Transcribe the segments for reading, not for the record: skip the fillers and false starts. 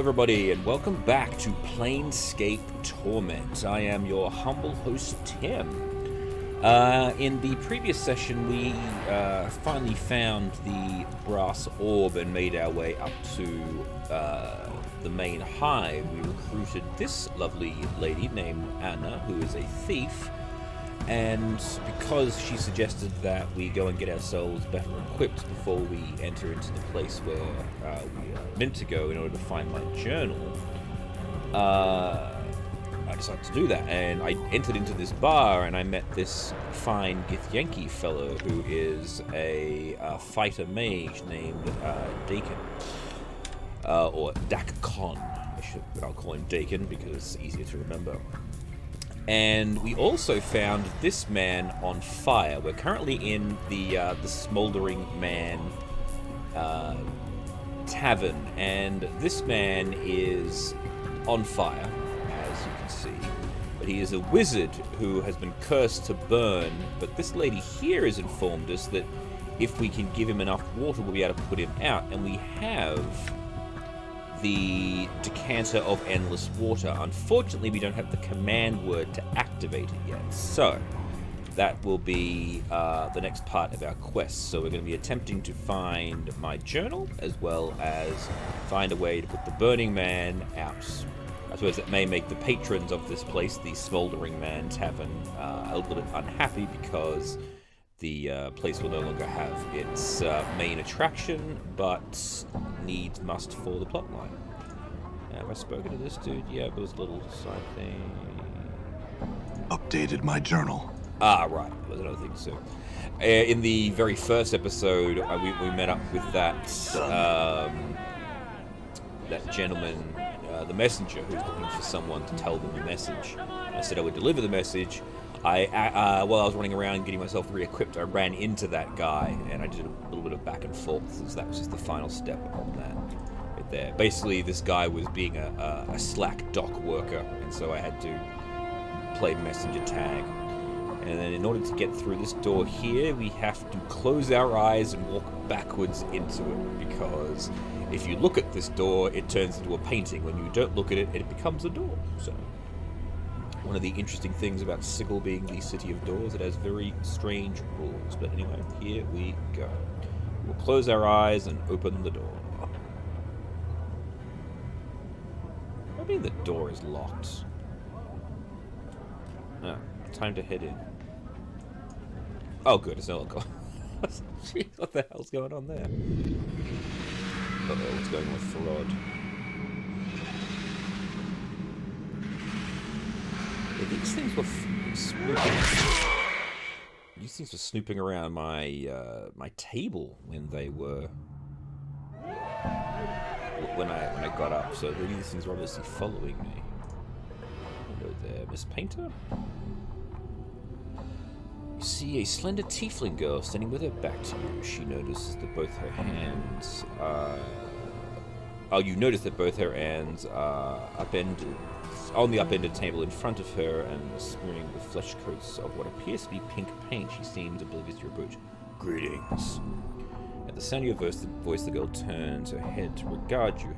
everybody, and welcome back to Planescape Torment. I am your humble host, Tim. In the previous session, we finally found the brass orb and made our way up to the main hive. We recruited this lovely lady named Anna, who is a thief, and because she suggested that we go and get ourselves better equipped before we enter into the place where we are meant to go in order to find my journal, I decided to do that, and I entered into this bar and I met this fine Githyanki fellow who is a fighter mage named Dakin, or Dakcon, but I'll call him Dakin because it's easier to remember. And we also found this man on fire. We're currently in the Smoldering Man tavern, and this man is on fire, as you can see. But he is a wizard who has been cursed to burn. But this lady here has informed us that if we can give him enough water, we'll be able to put him out. And we have the decanter of endless water. Unfortunately, we don't have the command word to activate it yet, so that will be the next part of our quest. So we're going to be attempting to find my journal, as well as find a way to put the Burning Man out. I suppose that may make the patrons of this place, the Smoldering Man Tavern, a little bit unhappy because the place will no longer have its main attraction, but needs must for the plotline. Have I spoken to this dude? Yeah, there was a little side thing. Updated my journal. Ah, right. There was another thing too. In the very first episode, we met up with that that gentleman, the messenger, who's looking for someone to tell them a message. I said I would deliver the message. While I was running around getting myself re-equipped, I ran into that guy, and I did a little bit of back and forth, since that was just the final step on that right there. Basically, this guy was being a slack dock worker, and so I had to play messenger tag. And then in order to get through this door here, we have to close our eyes and walk backwards into it, because if you look at this door, it turns into a painting. When you don't look at it, it becomes a door. So one of the interesting things about Sigil being the city of doors, it has very strange rules. But anyway, here we go. We'll close our eyes and open the door. I mean, the door is locked. No, time to head in. Oh, good, it's no longer. Jeez, what the hell's going on there? Uh-oh, what's going on with Fraud? These things were snooping. These things were snooping around my my table when they were when I got up. So these things were obviously following me. Hello there, Miss Painter. You see a slender tiefling girl standing with her back to you. She notices that both her hands are. Oh, you notice that both her hands are upended. On the upended table in front of her, and smearing with flesh coats of what appears to be pink paint, she seems oblivious to your approach. Greetings. At the sound of your voice, the girl turns her head to regard you.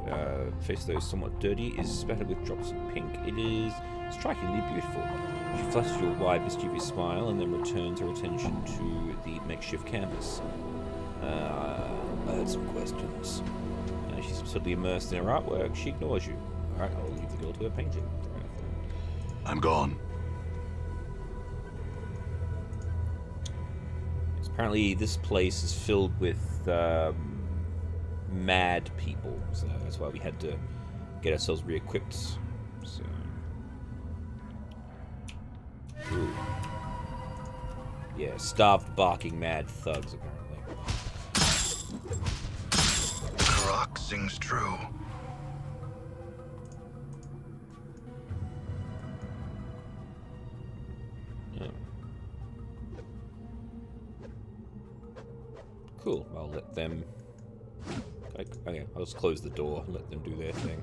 Her face, though somewhat dirty, is spattered with drops of pink. It is strikingly beautiful. She flashes you a wide, mischievous smile, and then returns her attention to the makeshift canvas. I had some questions. She's totally immersed in her artwork. She ignores you. Alright, I'll leave the girl to her painting. I'm gone. So apparently this place is filled with mad people, so that's why we had to get ourselves re-equipped. So, ooh. Yeah, starved, barking, mad thugs, apparently. Karak sings true. Cool, I'll let them... Okay, I'll just close the door and let them do their thing.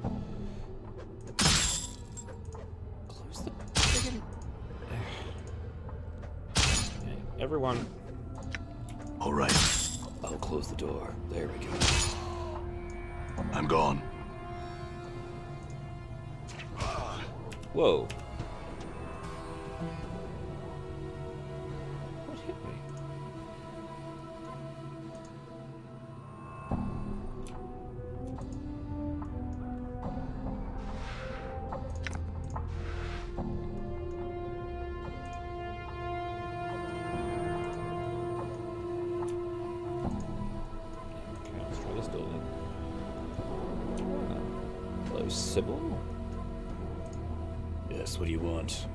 Close the friggin'... Okay, everyone... Alright. I'll close the door. There we go. I'm gone. Whoa. What hit me? Okay, let's try this door then. Hello, Sybil. Yes, what do you want?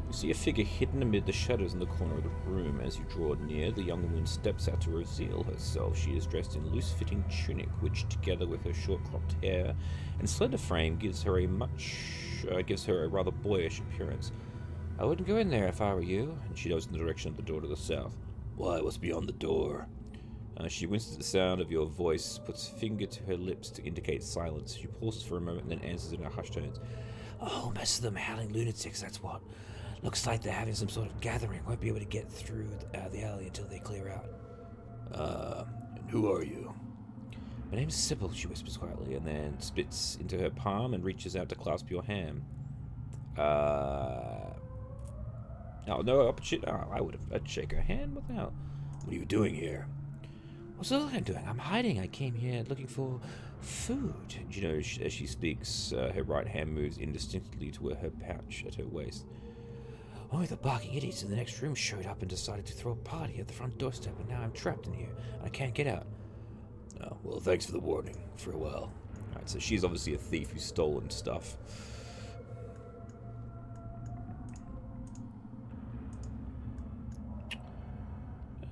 You see a figure hidden amid the shadows in the corner of the room. As you draw near, the young woman steps out to reveal herself. She is dressed in loose-fitting tunic, which, together with her short-cropped hair and slender frame, gives her a rather boyish appearance. I wouldn't go in there if I were you. And she nods in the direction of the door to the south. Why? What's beyond the door? She winces at the sound of your voice, puts a finger to her lips to indicate silence. She pauses for a moment and then answers in her hushed tones. Oh, most of them howling lunatics, that's what. Looks like they're having some sort of gathering. Won't be able to get through the alley until they clear out. And who are you? My name's Sybil, she whispers quietly, and then spits into her palm and reaches out to clasp your hand. Oh, no, I'd shake her hand. What the hell? What are you doing here? What's the I'm doing? I'm hiding. I came here looking for food. You know, as she speaks, her right hand moves indistinctly to her pouch at her waist. Only the barking idiots in the next room showed up and decided to throw a party at the front doorstep, and now I'm trapped in here. I can't get out. Oh, well, thanks for the warning. Farewell. Alright, so she's obviously a thief who's stolen stuff.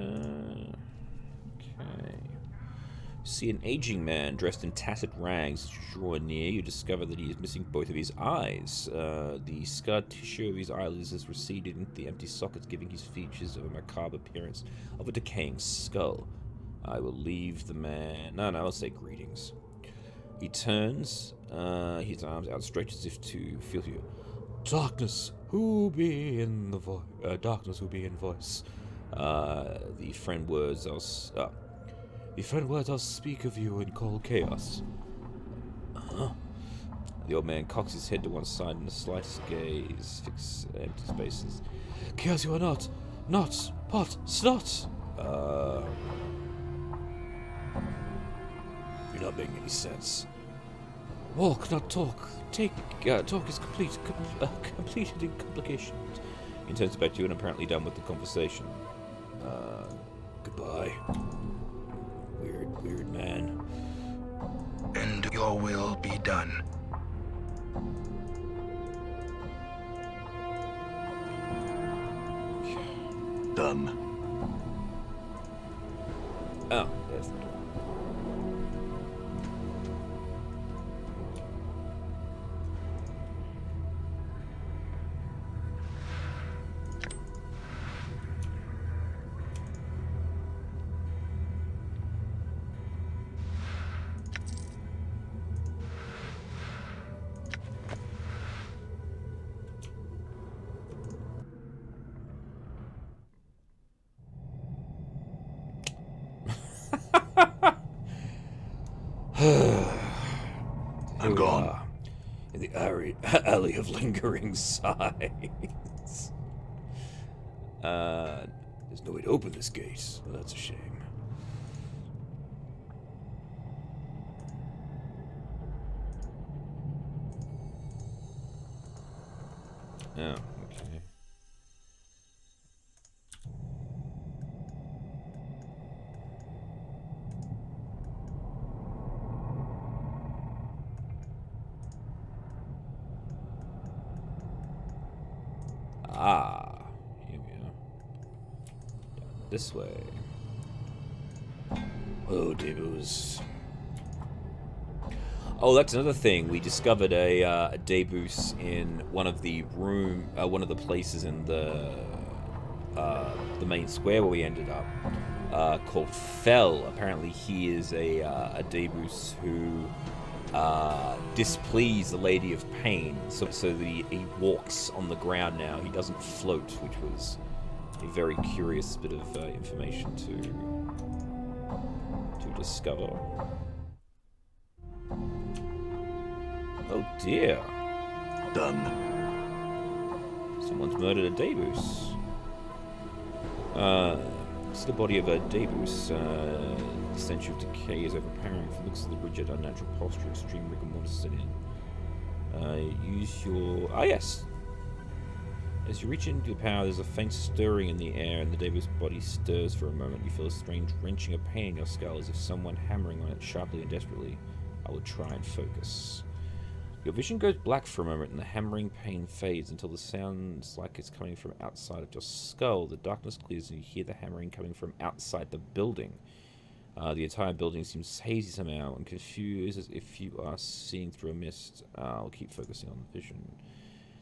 Okay. See an aging man dressed in tattered rags. As you draw near, you discover that he is missing both of his eyes. The scarred tissue of his eyelids has receded into the empty sockets, giving his features of a macabre appearance of a decaying skull. I will leave the man... No, I'll say greetings. He turns, his arms outstretched as if to feel you. Darkness, who be in the voice? Darkness, who be in voice? The friend words I'll speak of you and call chaos. The old man cocks his head to one side in the slightest gaze, fix empty spaces. Chaos, you are not, pot, snot. You're not making any sense. Walk, not talk. Talk is completed in complications. He turns back to you and apparently done with the conversation. Goodbye. Weird man. And your will be done. Done. Oh, there's the door. I'm gone. In the alley of lingering sighs. There's no way to open this gate. Well, that's a shame. Oh, okay. Ah, here we are. This way. Oh, Debus. Oh, that's another thing. We discovered a Debus in one of the places in the main square where we ended up, called Fell. Apparently, he is a Debus who displeased the Lady of Pain, so he walks on the ground now. He doesn't float, which was a very curious bit of information to discover. Oh dear. Done. Someone's murdered a Daebus. It's the body of a Daebus. The stench of decay is overpowering. For the looks of the rigid, unnatural posture, extreme rigor mortis set in. Use your... Ah, yes! As you reach into your power, there's a faint stirring in the air, and the Daebus body stirs for a moment. You feel a strange wrenching of pain in your skull, as if someone hammering on it sharply and desperately. I will try and focus. Your vision goes black for a moment, and the hammering pain fades until the sounds like it's coming from outside of your skull. The darkness clears, and you hear the hammering coming from outside the building. The entire building seems hazy somehow and confused, as if you are seeing through a mist. I'll keep focusing on the vision.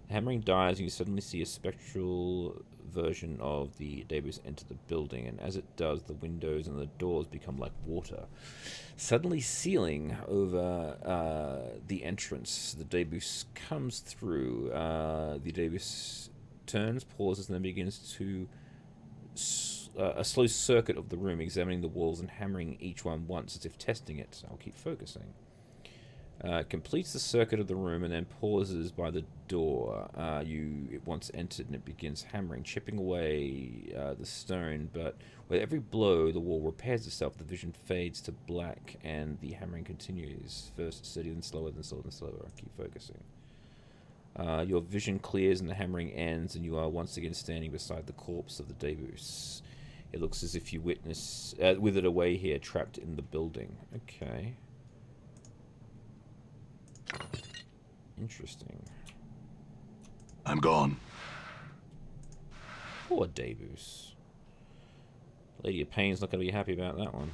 The hammering dies, and you suddenly see a spectral version of the Daebus enter the building, and as it does, the windows and the doors become like water, suddenly sealing over the entrance. The Daebus comes through. The Daebus turns, pauses, and then begins to a slow circuit of the room, examining the walls and hammering each one once, as if testing it. I'll keep focusing. Completes the circuit of the room and then pauses by the door. It once entered, and it begins hammering, chipping away the stone, but with every blow the wall repairs itself. The vision fades to black and the hammering continues, first steady, then slower, then slower, then slower. I keep focusing. Your vision clears and the hammering ends, and you are once again standing beside the corpse of the Daebus. It looks as if you withered away here, trapped in the building. Okay. Interesting. I'm gone. Poor Daebus. Lady of Pain's not going to be happy about that one.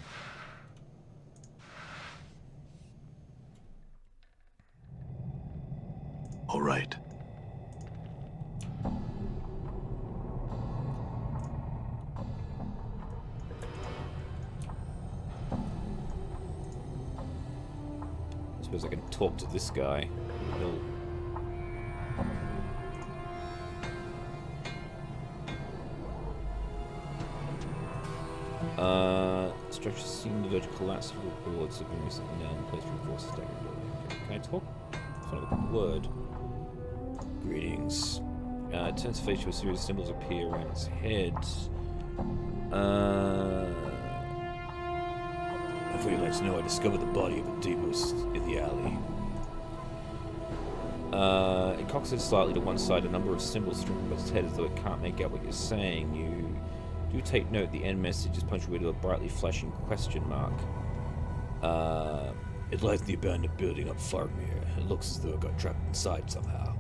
All right. I suppose I can talk to this guy. He'll... Structure seem to verge collapse several boards have been recently now in place to reinforce the staggering building. Okay. Can I talk? It's not a good word. Greetings. It turns face to a series of symbols appear around its head. I'd really like to know I discovered the body of a Daebus in the alley. It cocks it slightly to one side, a number of symbols strewn above its head as though it can't make out what you're saying. You do take note the end message is punctuated with a brightly flashing question mark. It lies in the abandoned building up Farmere. It looks as though it got trapped inside somehow.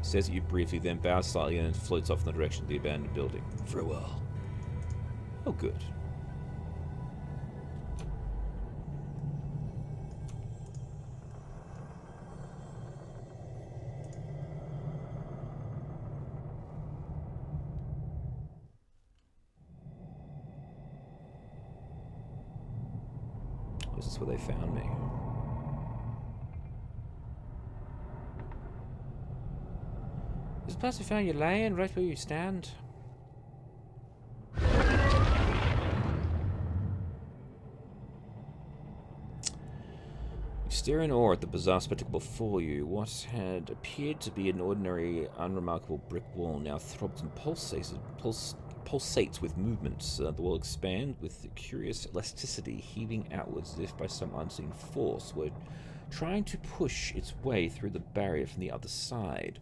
Says at you briefly, then bows slightly and then floats off in the direction of the abandoned building. Farewell. Oh, good. This is where they found me. This place we found you lying right where you stand. You stare in awe at the bizarre spectacle before you. What had appeared to be an ordinary, unremarkable brick wall now throbs and pulsates with movements. The wall expands with a curious elasticity, heaving outwards as if by some unseen force were trying to push its way through the barrier from the other side.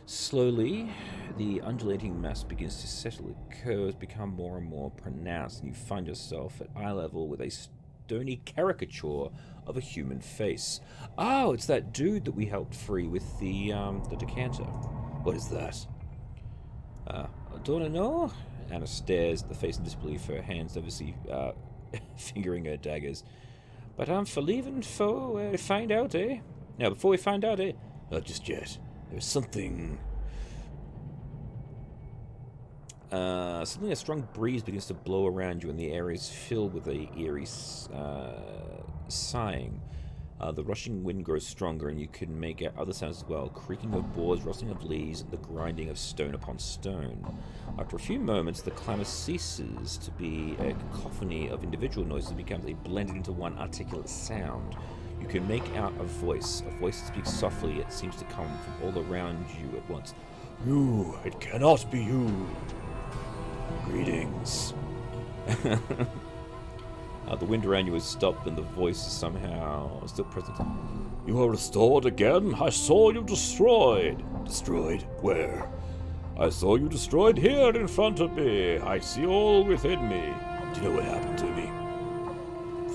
Slowly, the undulating mass begins to settle. The curves become more and more pronounced, and you find yourself at eye level with a stony caricature of a human face. Oh, it's that dude that we helped free with the decanter. What is that? Don't know. Anna stares at the face in disbelief, her hands obviously fingering her daggers. But I'm for leaving for find out, eh? Now, before we find out, eh? Not just yet. There's something... Suddenly a strong breeze begins to blow around you, and the air is filled with a eerie sighing. The rushing wind grows stronger, and you can make out other sounds as well. Creaking of boards, rustling of leaves, and the grinding of stone upon stone. After a few moments, the clamour ceases to be a cacophony of individual noises and becomes a blended into one articulate sound. You can make out a voice that speaks softly, yet seems to come from all around you at once. You, it cannot be you. Greetings. The wind around you has stopped and the voice is somehow still present. You are restored again? I saw you destroyed. Destroyed? Where? I saw you destroyed here in front of me. I see all within me. Do you know what happened to me?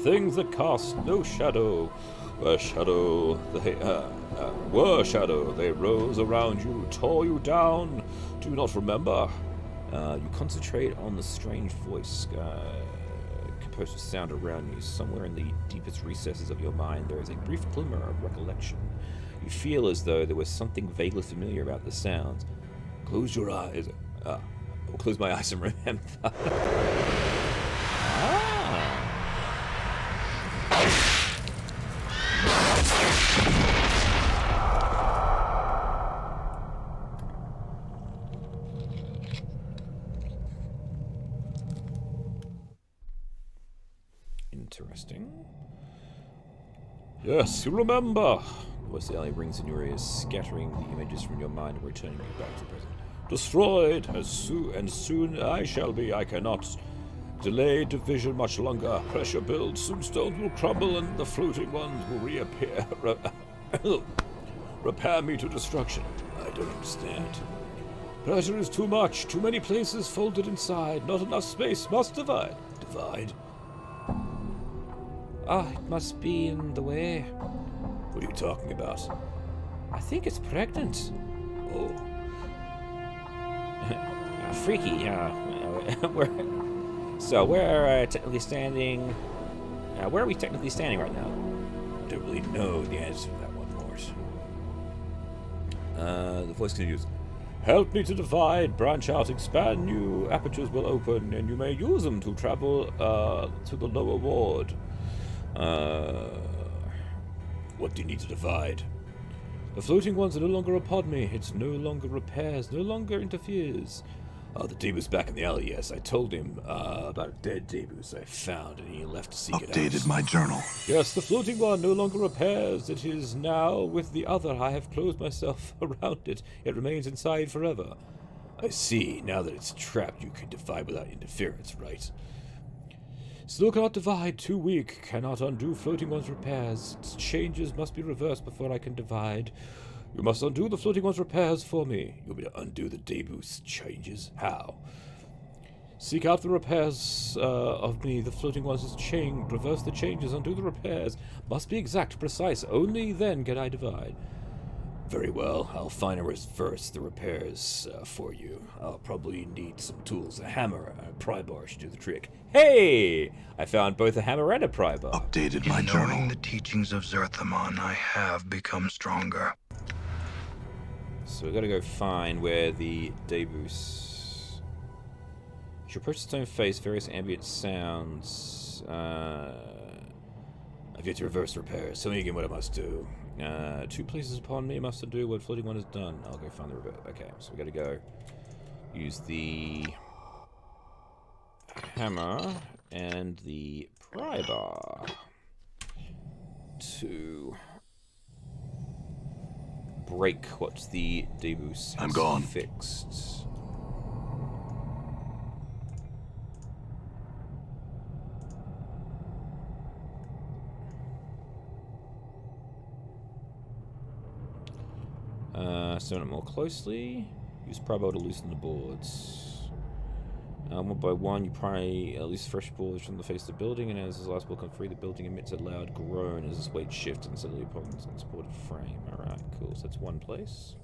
Things that cast no shadow. Were shadow, they rose around you, tore you down. Do you not remember? You concentrate on the strange voice composed of sound around you. Somewhere in the deepest recesses of your mind, there is a brief glimmer of recollection. You feel as though there was something vaguely familiar about the sounds. Close your eyes. I'll close my eyes and remember. Interesting. Yes, you remember. The voice only rings in your ears, scattering the images from your mind and returning you back to the present. Destroyed, and soon I shall be. I cannot delay division much longer. Pressure builds, soon stones will crumble, and the floating ones will reappear. Repair me to destruction. I don't understand. Pressure is too much. Too many places folded inside. Not enough space. Must divide. Divide? It must be in the way. What are you talking about? I think it's pregnant. Oh. Freaky, we're technically standing... where are we technically standing right now? I don't really know the answer to that one, Lord. The voice continues. Help me to divide, branch out, expand. New apertures will open, and you may use them to travel to the lower ward. What do you need to divide? The floating ones are no longer upon me. It no longer repairs, no longer interferes. The Debus back in the alley, yes. I told him about a dead Debus I found, and he left to seek it out. Updated my journal. Yes, the floating one no longer repairs. It is now with the other. I have closed myself around it. It remains inside forever. I see. Now that it's trapped, you can divide without interference, right? Still cannot divide, too weak, cannot undo floating one's repairs. Its changes must be reversed before I can divide. You must undo the floating one's repairs for me. You want me to undo the Debus changes? How? Seek out the repairs of me, the floating one's change. Reverse the changes, undo the repairs. Must be exact, precise. Only then can I divide. Very well, I'll find and reverse the repairs for you. I'll probably need some tools. A hammer, a pry bar should do the trick. Hey! I found both a hammer and a pry bar. Updated my journal. Knowing the teachings of Zerthamon, I have become stronger. So we gotta go find where the Debus... You should approach the stone face, various ambient sounds. I've yet to reverse repairs. Tell me again what I must do. 2 places upon me must undo what floating one is done. I'll go find the reverse. Okay, so we gotta go use the hammer and the pry bar to break what the Debus has fixed. Stone it more closely. Use pry bar to loosen the boards. One by one, you pry at least fresh boards from the face of the building, and as the last board comes free, the building emits a loud groan as its weight shifts and suddenly upon its unsupported frame. Alright, cool. So that's one place.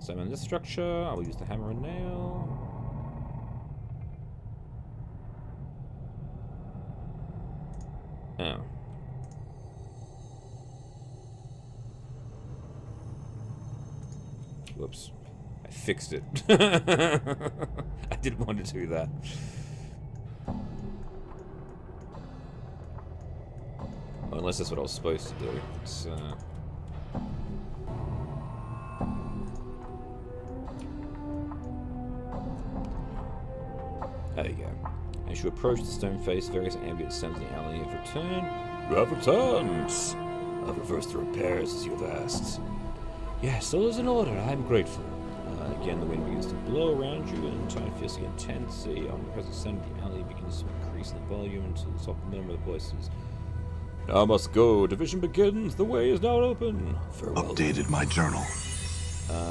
Same on this structure. I will use the hammer and nail. Oh. Whoops. I fixed it. I didn't want to do that. Well, unless that's what I was supposed to do. It's, There you go. As you approach the stone face, various ambient sounds in the alley have returned. You have returned. I've reversed the repairs as you have asked. Yes, all is in order. I'm grateful. Again, the wind begins to blow around you, and time feels intense. The omnipresent sound of the alley begins to increase in the volume until the soft murmur of voices. Now I must go. Division begins. The way is now open. Farewell. Updated my journal.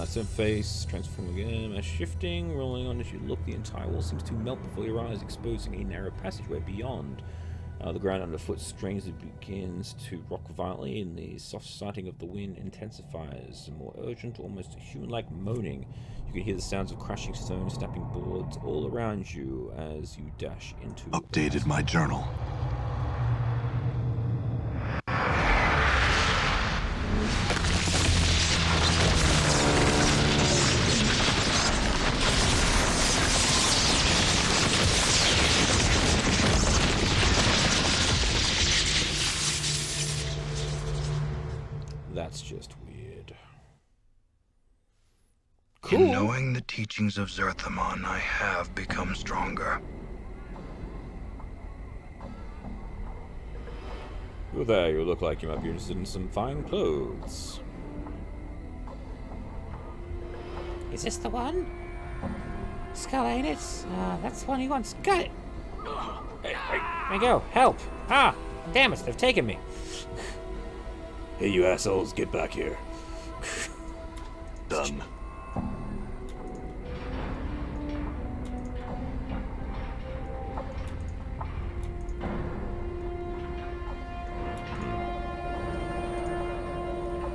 Same face, transform again, shifting, rolling on as you look. The entire wall seems to melt before your eyes, exposing a narrow passageway beyond. The ground underfoot strangely begins to rock violently, and the soft sighting of the wind intensifies. A more urgent, almost human-like moaning. You can hear the sounds of crashing stones, snapping boards all around you as you dash into... Updated my journal. That's just weird. Cool. In knowing the teachings of Zerthamon, I have become stronger. You're there. You look like you might be interested in some fine clothes. Is this the one? Skull, ain't it? That's the one he wants. Got it! Hey, let me go. Help! Ah! Damn it, they've taken me. Hey, you assholes, get back here. Done.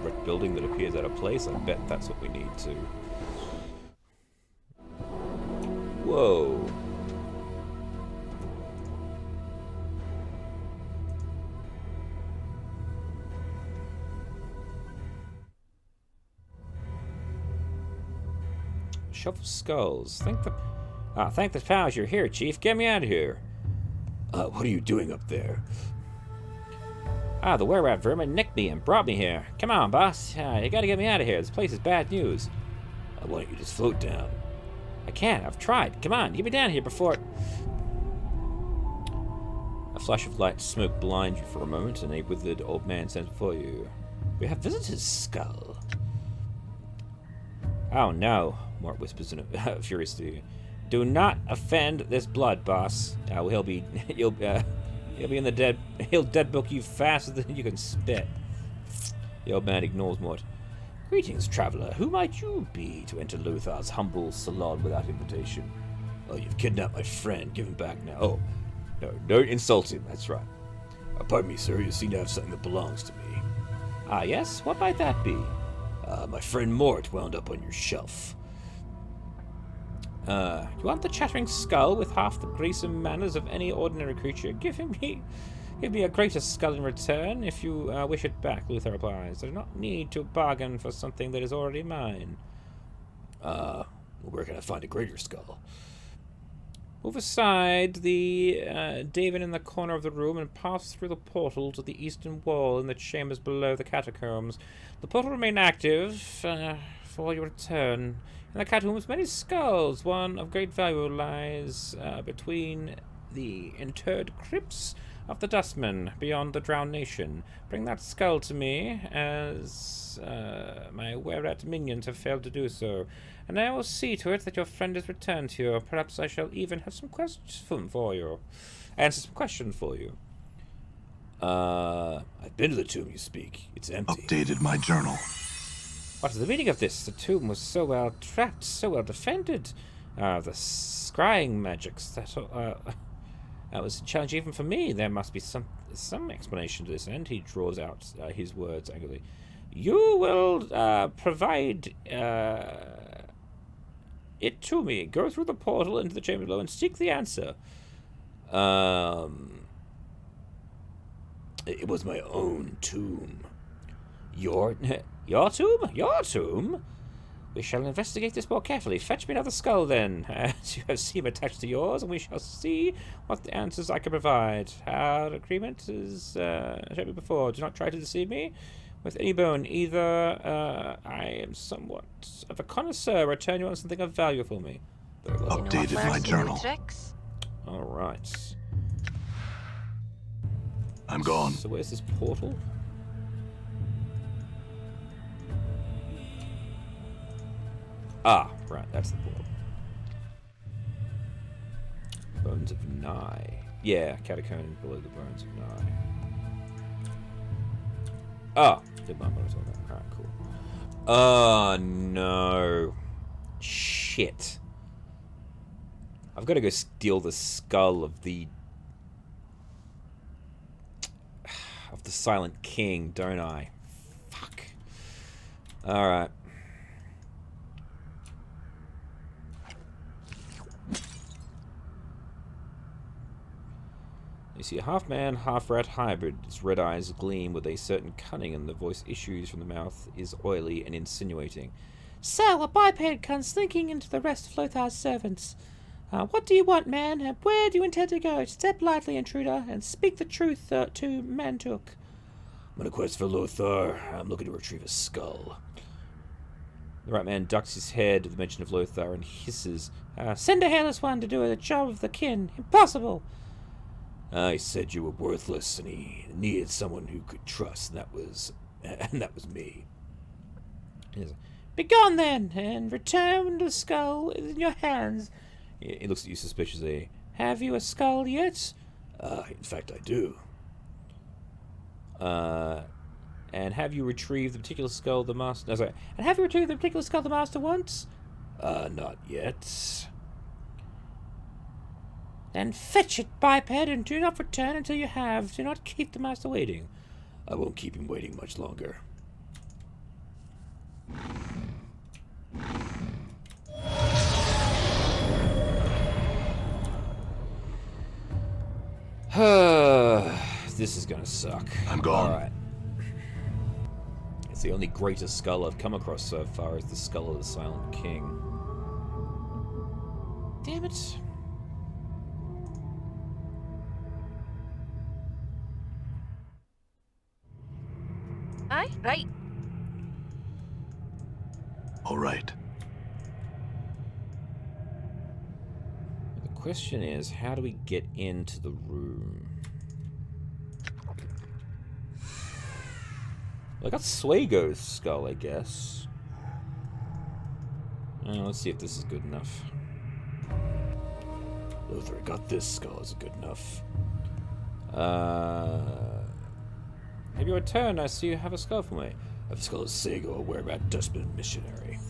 Brick building that appears out of place. I bet that's what we need to. Whoa. Shuffle skulls. Thank the powers you're here, Chief. Get me out of here. What are you doing up there? The were-rat vermin nicked me and brought me here. Come on, boss. You gotta get me out of here. This place is bad news. Why don't you just float down? I can't. I've tried. Come on, get me down here before... A flash of light smoke blinds you for a moment, and a withered old man stands before you. We have visitors, Skull. Oh no, Mort whispers in a furious to you. Do not offend this blood, boss. He'll be in the dead. He'll dead book you faster than you can spit. The old man ignores Mort. Greetings, traveler. Who might you be to enter Lothar's humble salon without invitation? Oh, you've kidnapped my friend. Give him back now. Oh, no, don't insult him. That's right. Pardon me, sir. You seem to have something that belongs to me. Ah, yes? What might that be? My friend Mort wound up on your shelf. You want the chattering skull with half the gruesome manners of any ordinary creature? Give me a greater skull in return if you wish it back, Lothar replies. I do not need to bargain for something that is already mine. Where can I find a greater skull? Move aside the David in the corner of the room and pass through the portal to the eastern wall in the chambers below the catacombs. The portal will remain active for your return. In the catacombs, many skulls. One of great value lies between the interred crypts of the Dustmen beyond the Drowned Nation. Bring that skull to me, as my were-rat minions have failed to do so, and I will see to it that your friend is returned to you. Perhaps I shall even have some questions for you. Answer some questions for you. I've been to the tomb you speak. It's empty. Updated my journal. What is the meaning of this? The tomb was so well trapped, so well defended. The scrying magics that was a challenge even for me. There must be some explanation to this. And he draws out his words angrily. You will provide it to me. Go through the portal into the chamber below and seek the answer. It was my own tomb. Your tomb? Your tomb? We shall investigate this more carefully. Fetch me another skull, then, as you have seen attached to yours, and we shall see what the answers I can provide. Our agreement is shown me before. Do not try to deceive me with any bone. Either I am somewhat of a connoisseur, or turn you on something of value for me. Very well. Updated my journal. All right. I'm gone. So where's this portal? Ah, right, that's the portal. Bones of Nye. Yeah, catacomb below the bones of Nye. Ah, did my monitor that. Alright, cool. Oh, no. Shit. I've got to go steal the skull of the Silent King, don't I? Fuck. Alright. You see a half-man, half-rat hybrid. Its red eyes gleam with a certain cunning, and the voice issues from the mouth is oily and insinuating. So, a biped comes slinking into the rest of Lothar's servants. What do you want, man? And where do you intend to go? Step lightly, intruder, and speak the truth to Mantuk. I'm on a quest for Lothar. I'm looking to retrieve a skull. The right man ducks his head at the mention of Lothar and hisses. Send a hairless one to do the job of the kin. Impossible! He said you were worthless, and he needed someone who could trust, and that was me. Begone then, and return the skull in your hands. He looks at you suspiciously. Have you a skull yet? In fact, I do. And have you retrieved the particular skull the master... No, sorry. And have you retrieved the particular skull the master wants? Not yet. Then fetch it, biped, and do not return until you have. Do not keep the master waiting. I won't keep him waiting much longer. This is gonna suck. I'm gone. Alright. It's the only greater skull I've come across so far is the skull of the Silent King. Damn it. Aye, right. All right. The question is, how do we get into the room? I got Swago's skull, I guess. Let's see if this is good enough. Lothar, got this skull. Is it good enough? Have you returned? I see you have a skull for me. I have a skull of Sago, a whereabout Dustman missionary.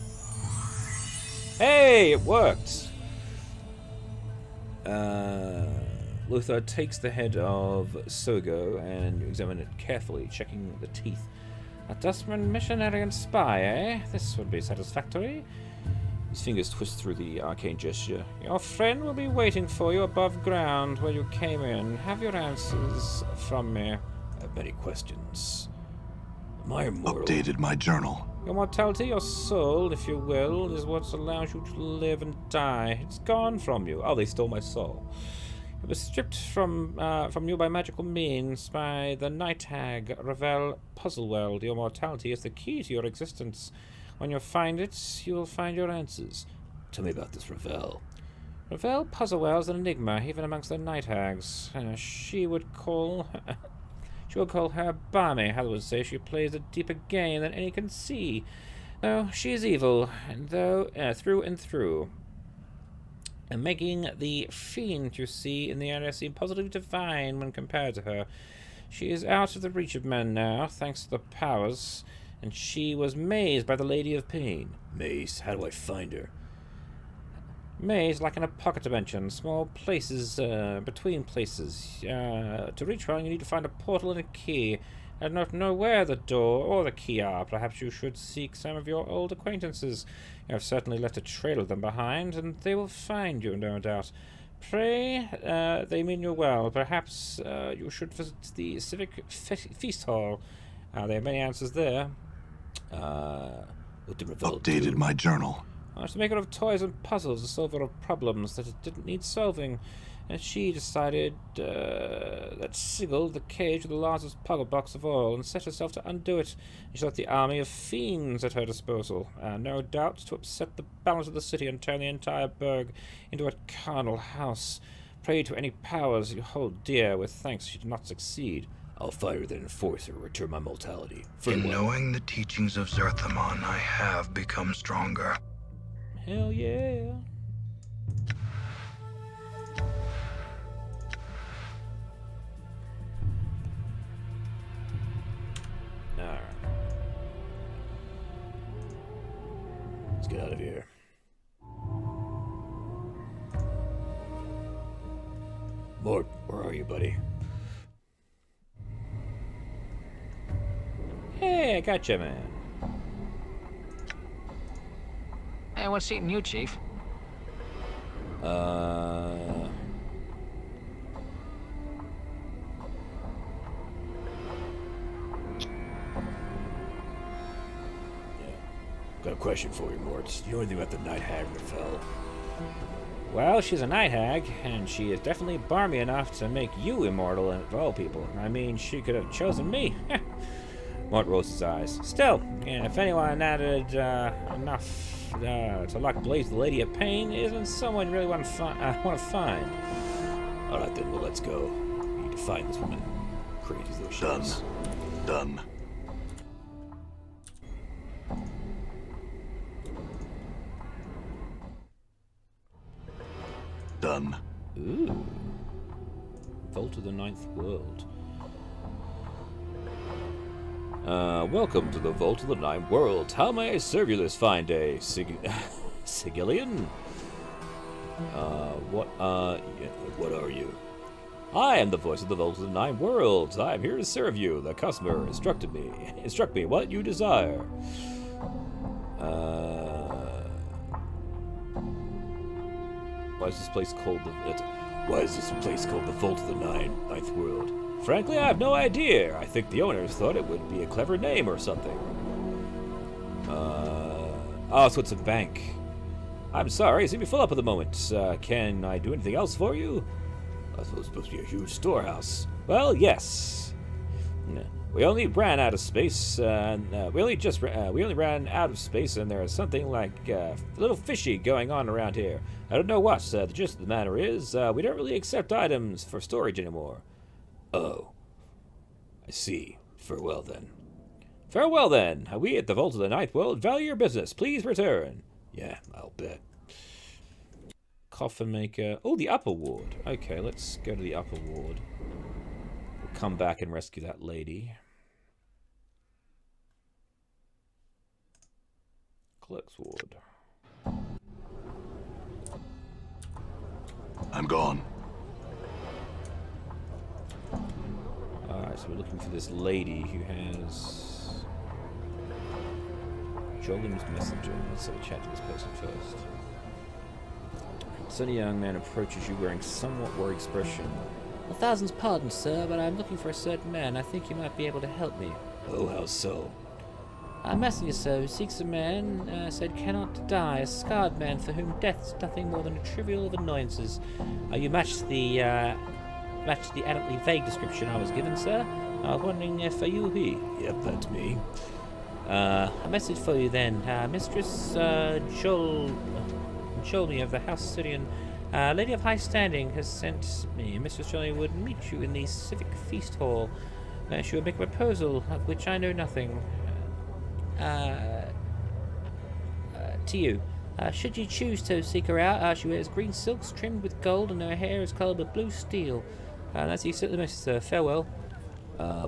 Hey, it worked! Lothar takes the head of Sogo and examines it carefully, checking the teeth. A dustman, missionary, and spy, eh? This would be satisfactory. His fingers twist through the arcane gesture. Your friend will be waiting for you above ground where you came in. Have your answers from me. I have many questions. Am I immortal? Updated my journal. Your mortality, your soul, if you will, is what allows you to live and die. It's gone from you. Oh, they stole my soul. It was stripped from you by magical means, by the night hag, Brothel Puzzleweld. Your mortality is the key to your existence. When you find it, you will find your answers. Tell me about this Brothel. Brothel Puzzleweld is an enigma, even amongst the night hags. She would call her balmy. Hal would say she plays a deeper game than any can see. Though she is evil, and through and through. And making the fiend you see in the area seem positively divine when compared to her. She is out of the reach of men now, thanks to the powers, and she was mazed by the Lady of Pain. Mazed? How do I find her? Mazed like in a pocket dimension, small places between places. To reach her, you need to find a portal and a key. I do not know where the door or the key are. Perhaps you should seek some of your old acquaintances. You have certainly left a trail of them behind, and they will find you, no doubt. Pray, they mean you well. Perhaps you should visit the Civic Feast Hall. There are many answers there. What did Brothel Updated do? my journal. I was a maker of toys and puzzles, a solver of problems that it didn't need solving. And she decided that Sigil, the cage with the largest puzzle box of all, and set herself to undo it. She got the army of fiends at her disposal, no doubt to upset the balance of the city and turn the entire burg into a carnal house. Pray to any powers you hold dear, with thanks she did not succeed. I'll fight with an enforcer, return my mortality. In Farewell. knowing the teachings of Zerthamon, I have become stronger. Hell yeah. Alright. Let's get out of here. Mort, where are you, buddy? Hey, I gotcha, man. Hey, what's eating you, Chief? Got a question for you, Mort. You know anything about the Night Hag Brothel? Well, she's a night hag, and she is definitely barmy enough to make you immortal of all people. I mean, she could have chosen me. Mort rolls his eyes. Still, if anyone added enough to lock Blaze the Lady of Pain, isn't someone you really want to find? All right, then. Well, let's go. We need to find this woman. Crazy as though she Done. is. Done. Done. Ooh. Vault of the Ninth World. Welcome to the Vault of the Ninth World. How may I serve you this fine day, Sigillian? What are you? I am the voice of the Vault of the Nine Worlds. I am here to serve you. The customer instruct me what you desire. Why is this place called the Vault of the Ninth World? Frankly, I have no idea. I think the owners thought it would be a clever name or something. Oh, so it's a bank. I'm sorry, it seems to be full up at the moment. Can I do anything else for you? I suppose it's supposed to be a huge storehouse. Well, yes. We only ran out of space. We only ran out of space, and there is something like a little fishy going on around here. I don't know what. The gist of the matter is, we don't really accept items for storage anymore. Oh, I see. Farewell then. Farewell then. We at the Vault of the Ninth World value your business. Please return. Yeah, I'll bet. Coffin maker. Oh, the upper ward. Okay, let's go to the upper ward. We'll come back and rescue that lady. Clerks Ward. I'm gone. Alright, so we're looking for this lady who has Jolim's messenger. Let's have a chat to this person first. Sunny young man approaches you wearing somewhat worried expression. A thousand's pardons, sir, but I'm looking for a certain man. I think you might be able to help me. Oh, how so? A messenger, sir, who seeks a man, said cannot die, a scarred man for whom death is nothing more than a trivial of annoyances. You matched the adamantly vague description I was given, sir. I was wondering if you he? Yep, that's me. A message for you then. Mistress Jolmy of the House Syrian, lady of high standing, has sent me. Mistress Jolmy would meet you in the Civic Feast Hall. She would make a proposal of which I know nothing. To you. Should you choose to seek her out, she wears green silks trimmed with gold and her hair is coloured with blue steel. That's the certain message, sir. Farewell.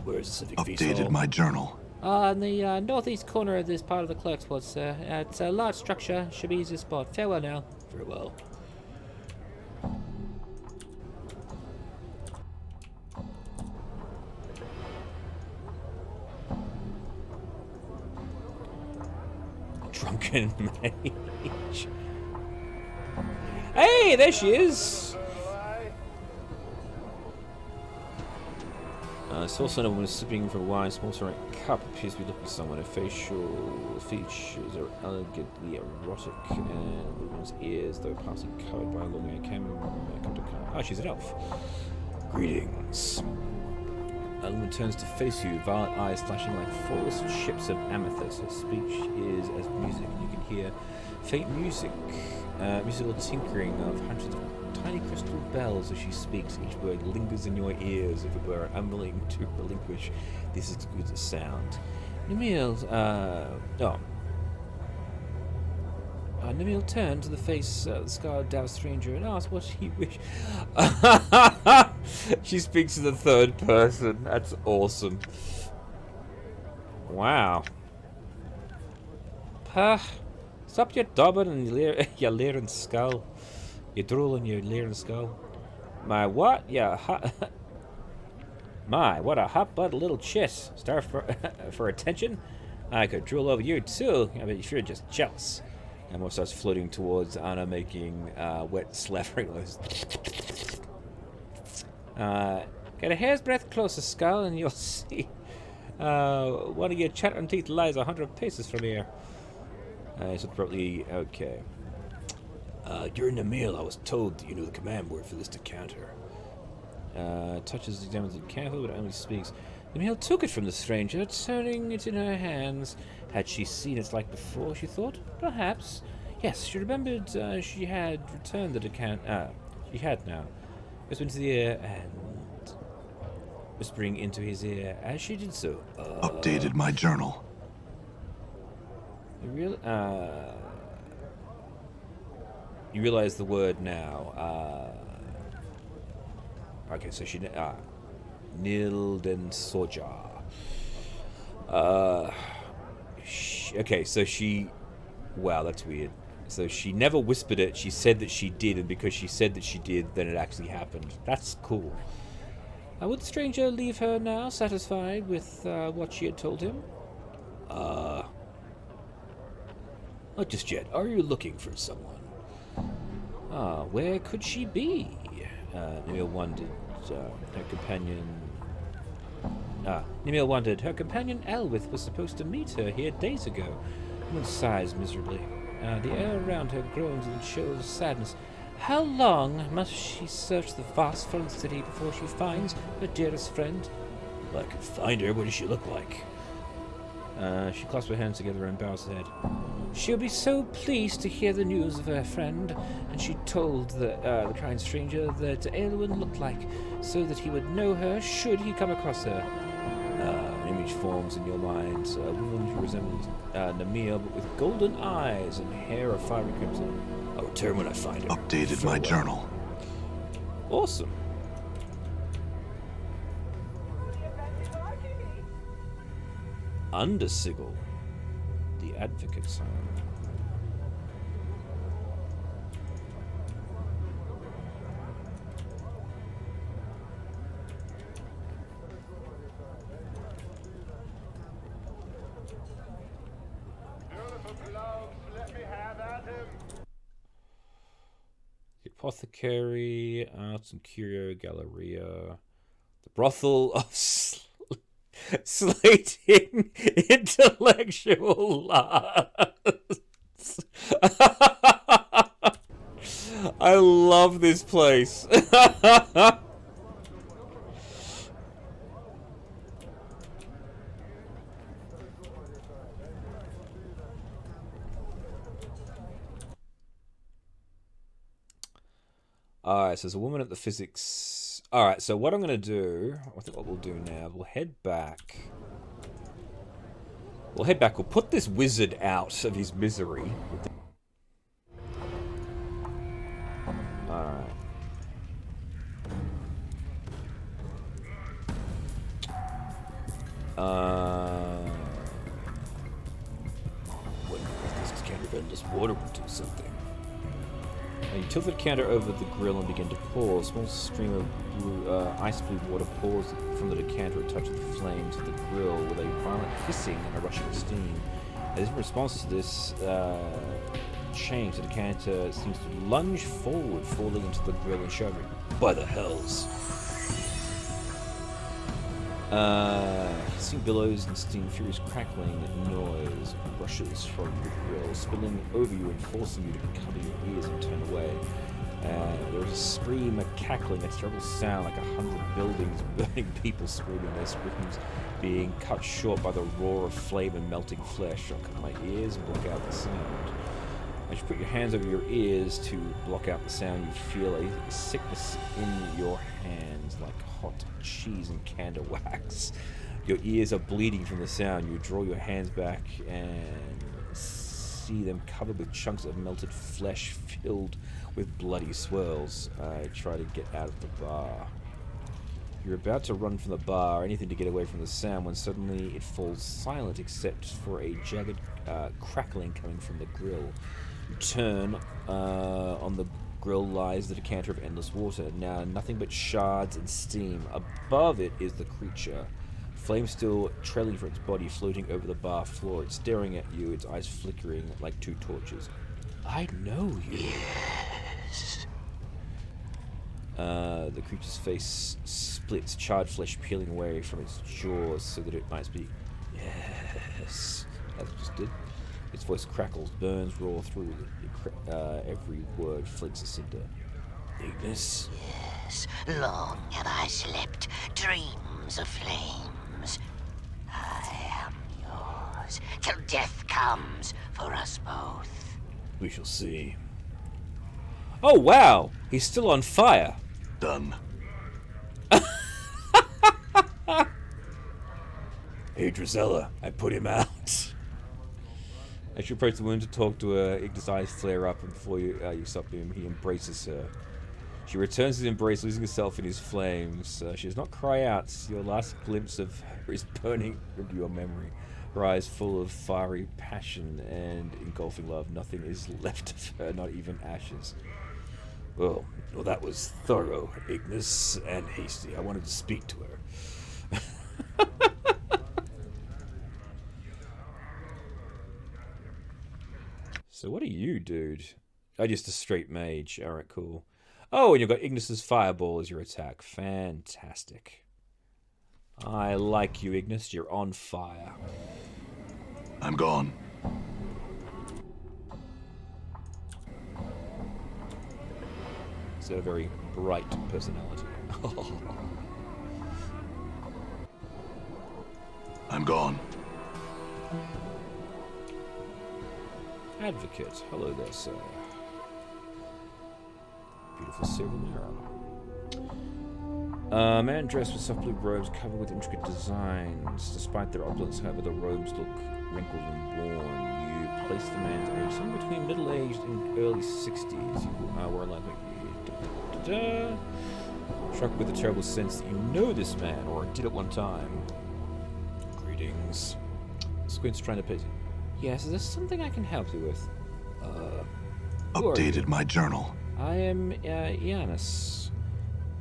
Where's the Civic Feast Hall? Updated my journal. In the northeast corner of this part of the Clerks Ward, sir. It's a large structure. Should be easy to spot. Farewell now. Farewell. Drunken mage. Hey, there she is. I saw someone was sipping from wine, small ceramic cup. Appears to be looking at someone. Her facial features are elegantly erotic, and the woman's ears, though partly covered by a long hair, come to come. Oh, she's an elf. Greetings. A woman turns to face you, violet eyes flashing like forest ships of amethyst. Her speech is as music. You can hear faint musical tinkering of hundreds of tiny crystal bells as she speaks. Each word lingers in your ears, if it were unwilling to relinquish this exquisite sound. Namil, Namil turned to the face of the scarred dour stranger and asked what he wished. She speaks in the third person. That's awesome. Wow. Stop your dobbin and your leering skull. You drool in your leering skull. My what? Yeah, my, what a hot blood little chiss. Starved for attention? I could drool over you too. I bet you're just jealous. Emma starts floating towards Anna, making wet slavering noises. Get a hair's breadth closer, skull, and you'll see. One of your chattering teeth lies 100 paces from here. So probably okay. During the meal, I was told you knew the command word for this decanter. Touches, examines it carefully, but only speaks. The meal took it from the stranger, turning it in her hands. Had she seen its like before, she thought? Perhaps. Yes, she remembered she had returned the decanter. She had now. Whispered into the ear and whispering into his ear as she did so. Updated my journal. You realize the word now. Okay, so she Nilden Soja. Okay, so she. Wow, that's weird. So she never whispered it. She said that she did, and because she said that she did, then it actually happened. That's cool. Would the stranger leave her now, satisfied with what she had told him? Not just yet. Are you looking for someone? Where could she be? Nimil wondered. Her companion. Nimil wondered. Her companion Elwith was supposed to meet her here days ago. The woman sighs miserably. The air around her groans and shows sadness. How long must she search the vast foreign city before she finds her dearest friend? Well, I could find her. What does she look like? She clasps her hands together and bows her head. She'll be so pleased to hear the news of her friend, and she told the kind stranger that Aelwyn looked like, so that he would know her should he come across her. An image forms in your mind, a woman who resembles Namia, but with golden eyes and hair of fiery crimson. I'll return when I find her. Updated my journal. Awesome. Undersigil, the advocate sign. The Apothecary, Arts and Curio Galleria, the Brothel of Slaking Intellectual Arts. I love this place. Alright, so there's a woman at the physics. Alright, so what I'm going to do, I think what we'll do now, we'll head back. We'll put this wizard out of his misery. Alright. Wonder if this can prevent this water will do something. You tilt the decanter over the grill and begin to pour. A small stream of blue, ice blue water pours from the decanter and touches the flames of the grill with a violent hissing and a rushing of steam. As in response to this change, the decanter seems to lunge forward, falling into the grill and shuddering. By the hells! Hissing billows and steam, furious crackling noise rushes from the grill, spilling over you and forcing you to cover your ears and turn away. There is a scream, a cackling, a terrible sound like 100 buildings burning, people screaming, their screams being cut short by the roar of flame and melting flesh. I'll cover my ears and block out the sound. As you put your hands over your ears to block out the sound, you feel a sickness in your hands like hot cheese and candle wax. Your ears are bleeding from the sound. You draw your hands back and see them covered with chunks of melted flesh filled with bloody swirls. Try to get out of the bar. You're about to run from the bar, anything to get away from the sound, when suddenly it falls silent except for a jagged crackling coming from the grill. You turn, on the grill lies the decanter of endless water, now nothing but shards and steam. Above it is the creature, flame still trailing from its body, floating over the bar floor. It's staring at you, its eyes flickering like two torches. I know you. Yes. The creature's face splits, charred flesh peeling away from its jaws so that it might speak. Yes, as it just did. Its voice crackles, burns roar through. Every word flakes a cinder. Ignis? Yes, long have I slept, dreams of flames. I am yours, till death comes for us both. We shall see. Oh wow! He's still on fire! Done. Hey Drizella, I put him out. As you approach the wound to talk to her, Ignis' eyes flare up, and before you stop him, he embraces her. She returns his embrace, losing herself in his flames. She does not cry out. Your last glimpse of her is burning into your memory. Her eyes full of fiery passion and engulfing love. Nothing is left of her, not even ashes. Well, that was thorough, Ignis, and hasty. I wanted to speak to her. So what are you, dude? Oh, just a straight mage. Alright, cool. Oh, and you've got Ignis' fireball as your attack. Fantastic. I like you, Ignis. You're on fire. I'm gone. He's got a very bright personality. I'm gone. Advocate. Hello there, sir. Beautiful silver mirror. A man dressed with soft blue robes covered with intricate designs. Despite their opulence, however, the robes look wrinkled and worn. You place the man's age somewhere between middle-aged and early 60s. You were like struck with a terrible sense that you know this man, or did at one time. Greetings. Squint's trying to pace. Yes, is there something I can help you with? Who are you? Updated my journal. I am Giannis.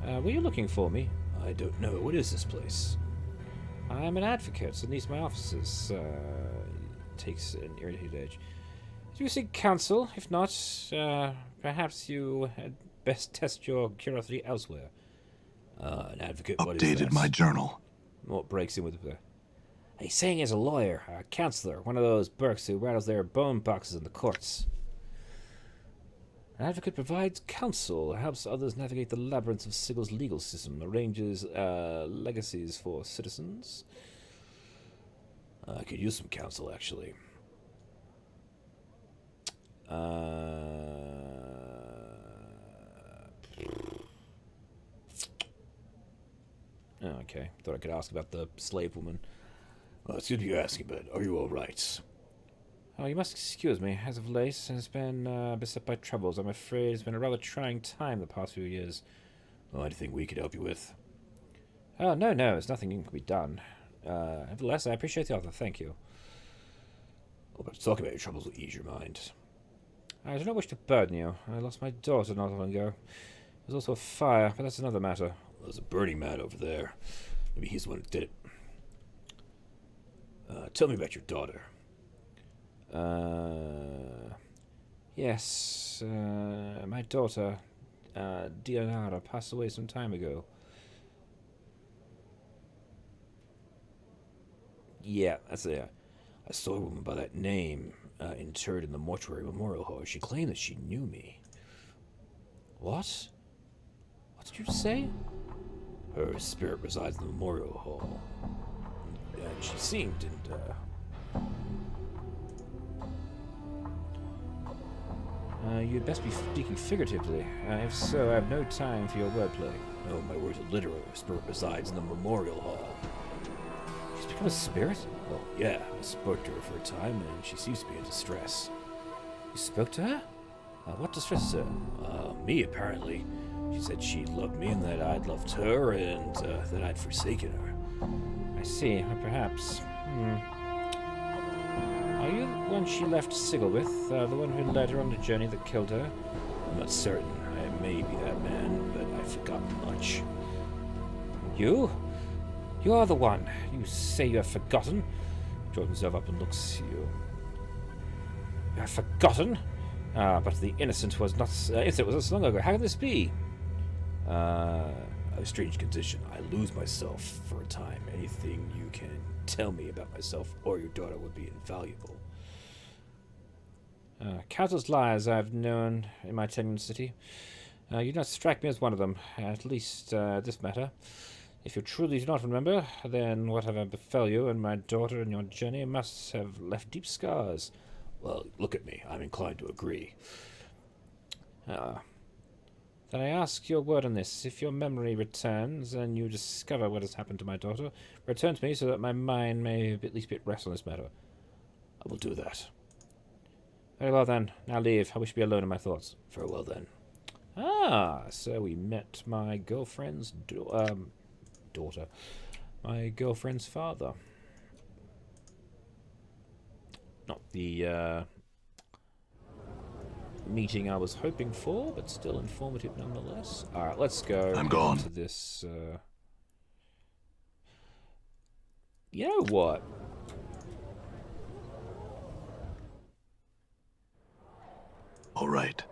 Were you looking for me? I don't know. What is this place? I'm an advocate, and these are my offices. Takes an irritated edge. Do you seek counsel? If not, perhaps you had best test your curiosity elsewhere. An advocate, what is that? Updated my journal. What breaks in with the... He's saying he's a lawyer, a counselor, one of those Burks who rattles their bone boxes in the courts. An advocate provides counsel, helps others navigate the labyrinths of Sigel's legal system, arranges legacies for citizens. I could use some counsel, actually. Okay, thought I could ask about the slave woman. Well, it's good you're asking, but are you all right? Oh, you must excuse me. As of late, has been beset by troubles. I'm afraid it's been a rather trying time the past few years. Oh, anything we could help you with? Oh, no, there's nothing can be done. Nevertheless, I appreciate the offer. Thank you. Well, but talking about your troubles will ease your mind. I do not wish to burden you. I lost my daughter not long ago. There was also a fire, but that's another matter. Well, there's a burning man over there. Maybe he's the one who did it. Tell me about your daughter. Yes, my daughter, Dianara, passed away some time ago. Yeah, that's it. I saw a woman by that name interred in the mortuary memorial hall. She claimed that she knew me. What? What did you just say? Her spirit resides in the memorial hall. And she seemed, You'd best be speaking figuratively. If so, I have no time for your wordplay. No, my words are literal. Her spirit resides in the memorial hall. She's become a spirit? Well, yeah, I spoke to her for a time, and she seems to be in distress. You spoke to her? What distresses her? Me, apparently. She said she loved me and that I'd loved her and that I'd forsaken her. I see. Perhaps. Are you the one she left Sigil with? The one who led her on the journey that killed her? I'm not certain. I may be that man, but I've forgotten much. You? You are the one. You say you have forgotten? Draws himself up and looks at you. You have forgotten? But the innocent was not. Innocent was not so long ago. How can this be? A strange condition. I lose myself for a time. Anything you can tell me about myself or your daughter would be invaluable. Countless lies I've known in my tenure in the city. You do not strike me as one of them, at least this matter. If you truly do not remember, then whatever befell you and my daughter in your journey must have left deep scars. Well, look at me. I'm inclined to agree. Then I ask your word on this. If your memory returns and you discover what has happened to my daughter, return to me so that my mind may at least be at rest on this matter. I will do that. Very well then. Now leave. I wish to be alone in my thoughts. Farewell then. So we met my girlfriend's daughter. My girlfriend's father. Not the meeting I was hoping for, but still informative nonetheless. Alright, let's go. I'm gone. To this. You know what? All right.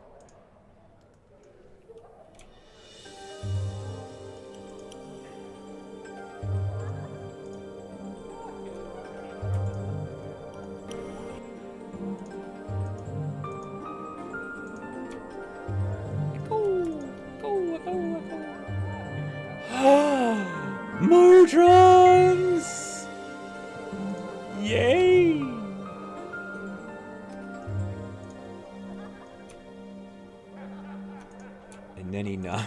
Modrons! Yay! And then he nice.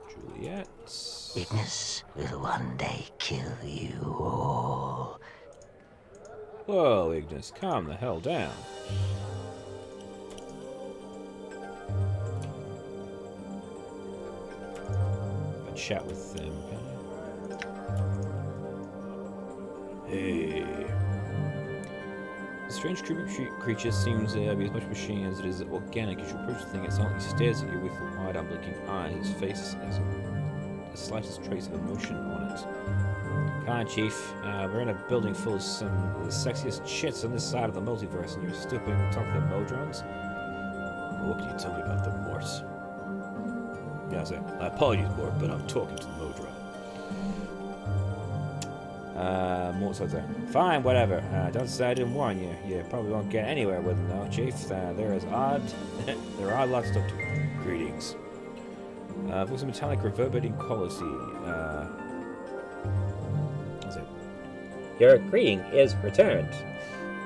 Juliet. Ignis will one day kill you all. Whoa, Ignis, calm the hell down. Have a chat with them, can Hey. The strange creature seems to be as much machine as it is organic. As you approach the thing, it silently stares at you with wide, unblinking eyes. Its face has the slightest trace of emotion on it. Come on, Chief. We're in a building full of some of the sexiest chits on this side of the multiverse, and you're still playing the top of the Modrons? What can you tell me about the Mort? Yeah, I apologize, Mort, but I'm talking to the Modron. Mort's out there. Fine, whatever. Don't say I didn't warn you. You probably won't get anywhere with them, though, Chief. There are odd lots of stuff to Greetings. Voice of metallic reverberating quality. Your greeting is returned.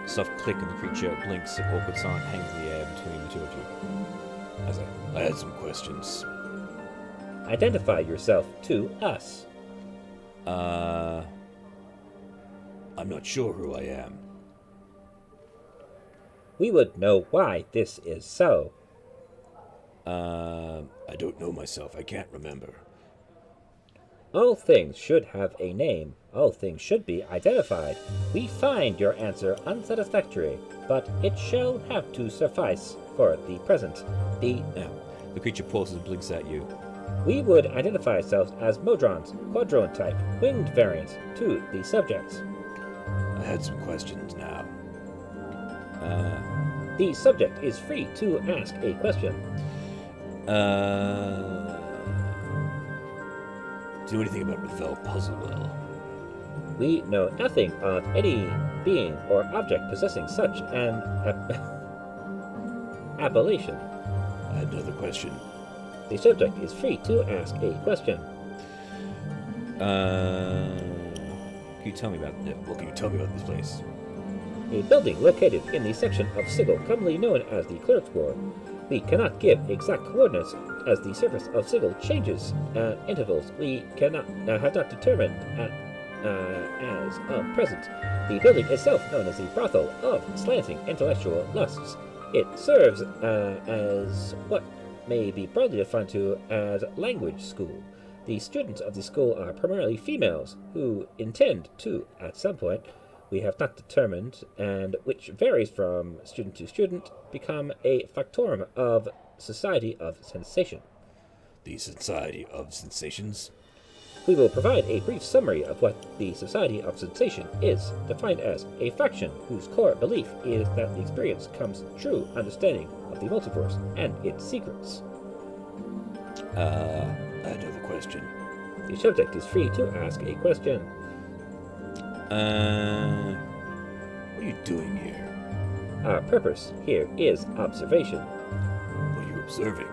Soft click and the creature blinks at awkward silent hangs in the air between the two of you. I had some questions. Identify yourself to us. I'm not sure who I am. We would know why this is so. I don't know myself. I can't remember. All things should have a name. All things should be identified. We find your answer unsatisfactory, but it shall have to suffice for the present. The creature pauses and blinks at you. We would identify ourselves as Modrons, quadrone type, winged variant, to the subjects. I had some questions now. The subject is free to ask a question. Do you know anything about Brothel Puzzlewell? We know nothing of any being or object possessing such an appellation. I had another question. The subject is free to ask a question. Can you tell me about what can you tell me about this place? A building located in the section of Sigil commonly known as the Clerks Ward. We cannot give exact coordinates as the surface of Sigil changes at intervals we cannot have not determined as of present. The building itself known as the Brothel of Slanting Intellectual Lusts. It serves as what may be broadly defined to as language school. The students of the school are primarily females who intend to, at some point, we have not determined, and which varies from student to student, become a factorum of Society of Sensation. The Society of Sensations? We will provide a brief summary of what the Society of Sensation is, defined as a faction whose core belief is that the experience comes to true understanding of the multiverse and its secrets. Another question. The subject is free to ask a question. What are you doing here? Our purpose here is observation. What are you observing?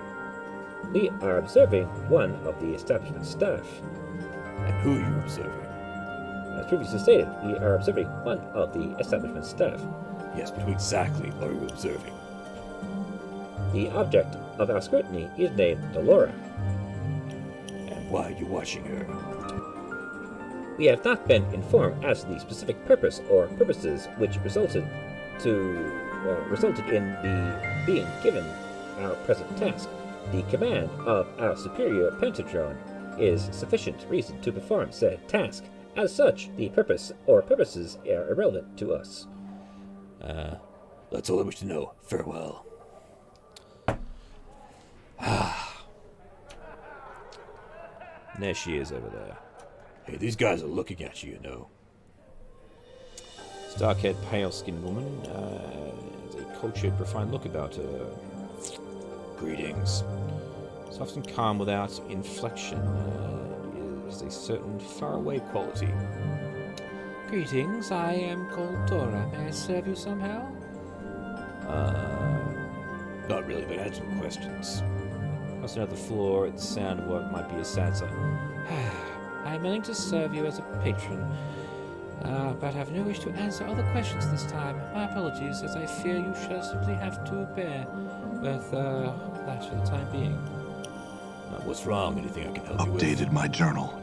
We are observing one of the establishment staff. And who are you observing? As previously stated, we are observing one of the establishment staff. Yes, but who exactly are you observing? The object of our scrutiny is named Delora. And why are you watching her? We have not been informed as to the specific purpose or purposes which resulted in the being given our present task. The command of our superior Pentatron is sufficient reason to perform said task. As such, the purpose or purposes are irrelevant to us. That's all I wish to know. Farewell. There she is over there. Hey, these guys are looking at you, you know. Dark-haired, pale-skinned woman has a cultured, refined look about her. Greetings. Soft and calm without inflection is a certain faraway quality. Greetings, I am called Dora. May I serve you somehow? Not really, but I had some questions. Crossing out the floor at the sound of what might be a sad sign. I am willing to serve you as a patron, but have no wish to answer other questions this time. My apologies, as I fear you shall simply have to bear with that for the time being. What's wrong? Anything I can help you with? Updated my journal.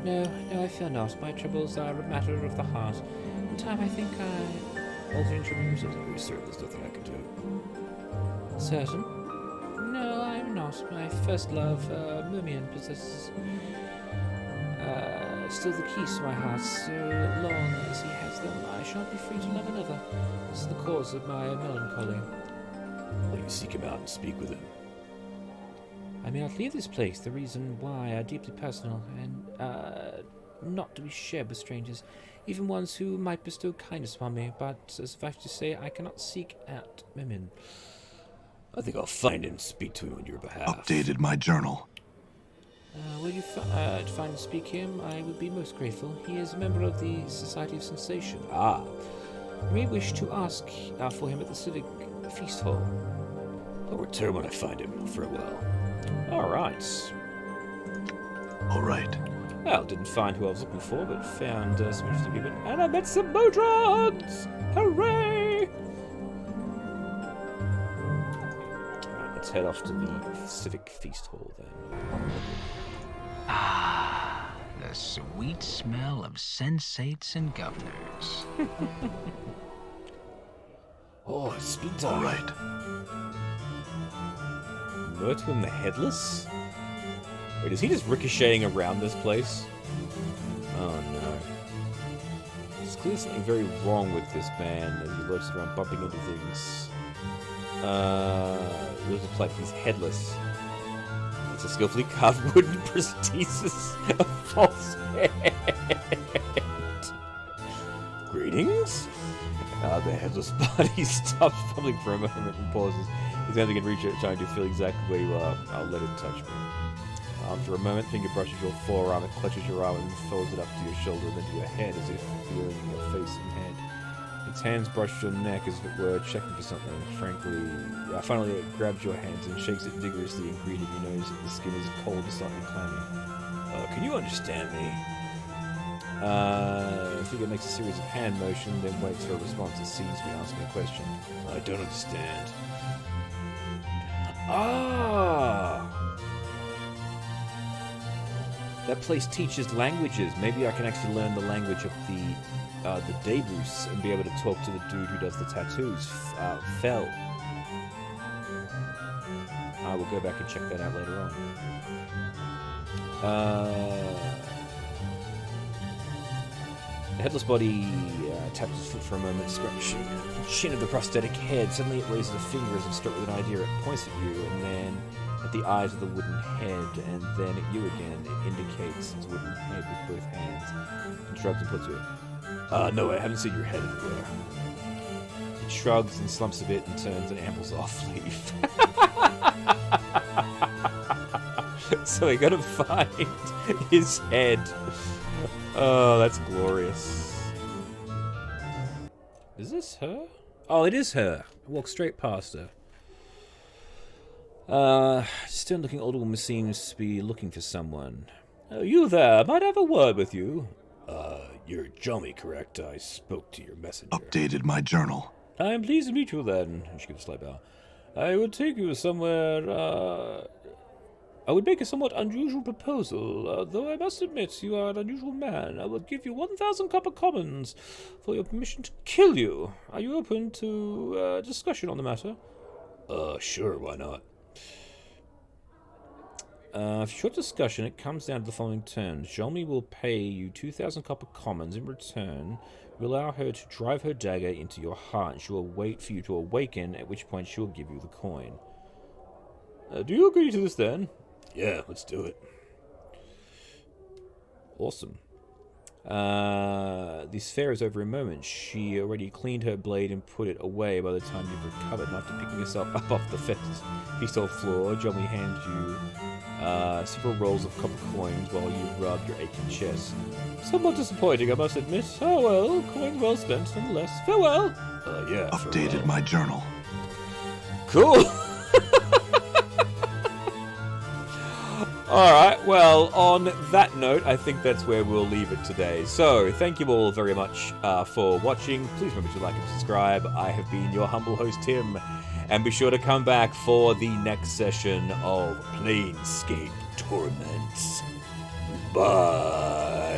No, I fear not. My troubles are a matter of the heart. In time, I think Aldrin removes it. Are you certain there's nothing I can do? Certain? No, I'm not. My first love, Mumian, possesses still the keys to my heart. So long as he has them, I shan't be free to love another. This is the cause of my melancholy. Will you seek him out and speak with him? I may not leave this place. The reason why are deeply personal and not to be shared with strangers, even ones who might bestow kindness upon me. But as if to say, I cannot seek out women. I think I'll find him and speak to him on your behalf. Updated my journal. Will you find and speak him? I would be most grateful. He is a member of the Society of Sensation. Ah. You may wish to ask for him at the Civic Feast Hall. I'll return when I find him. Farewell. Alright. Alright. Well, didn't find who I was looking for, but found some interesting people. And I met some Bodrogs! Hooray! Right, let's head off to the Civic Feast Hall then. Ah, the sweet smell of sensates and governors. Oh, it's been time. Alright. Mertwin the Headless? Wait, is he just ricocheting around this place? Oh no. There's clearly something very wrong with this man as he lurches around bumping into things. Looks like he's headless. It's a skillfully carved wooden prosthesis of false head. Greetings? The headless body stops fumbling for a moment and pauses. His hands again reach out, trying to feel exactly where you are. I'll let it touch me. After a moment, finger brushes your forearm, it clutches your arm and folds it up to your shoulder and then to your head as if feeling your face and head. Its hands brush your neck as if it were checking for something. Finally it grabs your hands and shakes it vigorously and greeting. You notice that the skin is cold and slightly clammy. Can you understand me? Figure makes a series of hand motion, then waits for a response and sees me asking a question. I don't understand. Ah! That place teaches languages. Maybe I can actually learn the language of the Dabrus and be able to talk to the dude who does the tattoos. Fell. I will go back and check that out later on. The headless body taps his foot for a moment, scratching the chin of the prosthetic head. Suddenly it raises a finger as if struck with an idea. It points at you, and then at the eyes of the wooden head, and then at you again. It indicates its wooden head with both hands. And shrugs and puts it. No, I haven't seen your head anywhere. It shrugs and slumps a bit and turns and ambles off leaf. So we gotta find his head. Oh, that's glorious. Is this her? Oh, it is her. I walked straight past her. Stern-looking older woman seems to be looking for someone. Oh, you there? Might I have a word with you? You're Jomi, correct? I spoke to your messenger. Updated my journal. I am pleased to meet you then. She gives a slight bow. I would take you somewhere, I would make a somewhat unusual proposal, though I must admit you are an unusual man. I would give you 1,000 copper commons for your permission to kill you. Are you open to discussion on the matter? Sure, why not? For short discussion, it comes down to the following terms. Jolmy will pay you 2,000 copper commons. In return, you allow her to drive her dagger into your heart, and she will wait for you to awaken, at which point she will give you the coin. Do you agree to this, then? Yeah, let's do it. Awesome. This fair is over a moment. She already cleaned her blade and put it away by the time you've recovered. And after picking yourself up off the feast-hall floor, Johnny hands you several rolls of copper coins while you rub your aching chest. Somewhat disappointing, I must admit. Oh well, coin well spent nonetheless. Farewell! Yeah, Updated farewell. my journal. Cool! Alright, well, on that note, I think that's where we'll leave it today. So, thank you all very much for watching. Please remember to like and subscribe. I have been your humble host, Tim. And be sure to come back for the next session of Planescape Torment. Bye.